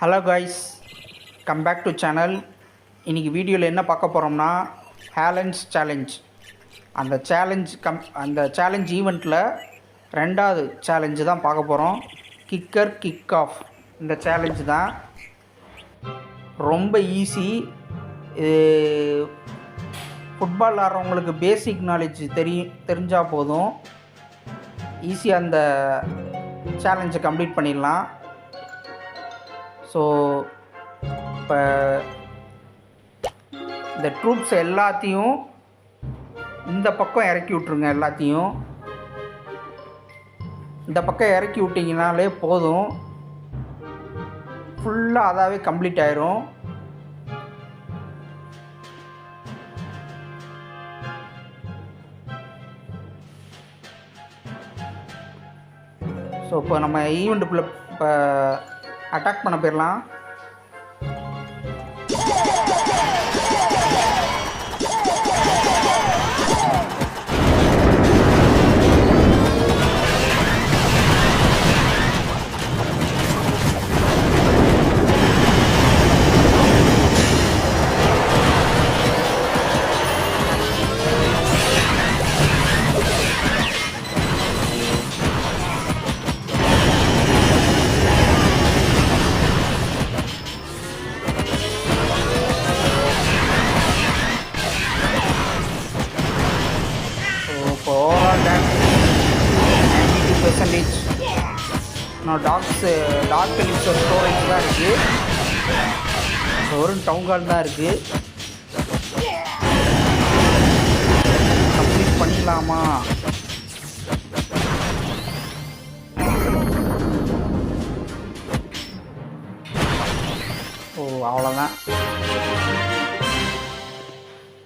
Hello guys, come back to channel. இன்றைக்கி வீடியோவில் என்ன பார்க்க போகிறோம்னா ஹேலன்ஸ் சேலஞ்ச். அந்த சேலஞ்ச் ஈவெண்ட்டில் ரெண்டாவது சேலஞ்சு தான் பார்க்க போகிறோம். கிக்கர் கிக் ஆஃப் இந்த சேலஞ்சு தான். ரொம்ப ஈஸி. ஃபுட்பால் ஆடுறவங்களுக்கு பேசிக் நாலேஜ் தெரிஞ்சால் போதும், ஈஸியாக அந்த சேலஞ்சை கம்ப்ளீட் பண்ணிடலாம். ஸோ இப்போ இந்த ட்ரூப்ஸ் எல்லாத்தையும் இந்த பக்கம் இறக்கி விட்ருங்க. எல்லாத்தையும் இந்த பக்கம் இறக்கி விட்டிங்கனாலே போதும், ஃபுல்லாக அதாவே கம்ப்ளீட் ஆயிரும். ஸோ இப்போ நம்ம ஈவெண்ட்டுக்குள்ளே இப்போ அட்டாக் பண்ண போயிடலாம். இன்னும் டார்க் எலிப்ஸர் ஸ்டோரேஜ் தான் இருக்குது. ஒரு டவுன்கால் தான் இருக்குது. கம்ப்ளீட் பண்ணிடலாமா? ஓ, அவ்வளோதான்,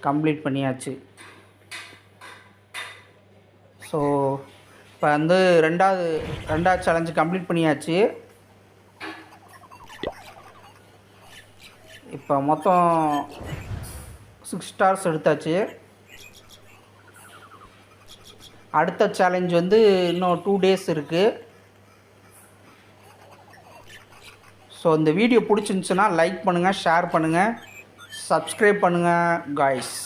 கம்ப்ளீட் பண்ணியாச்சு. ஸோ இப்போ வந்து ரெண்டாவது சேலஞ்சு கம்ப்ளீட் பண்ணியாச்சு. இப்போ மொத்தம் 6 ஸ்டார்ஸ் எடுத்தாச்சு. அடுத்த சேலஞ்ச் வந்து இன்னும் 2 டேஸ் இருக்குது. ஸோ இந்த வீடியோ பிடிச்சிருந்துச்சுன்னா லைக் பண்ணுங்கள், ஷேர் பண்ணுங்கள், சப்ஸ்கிரைப் பண்ணுங்கள் காய்ஸ்.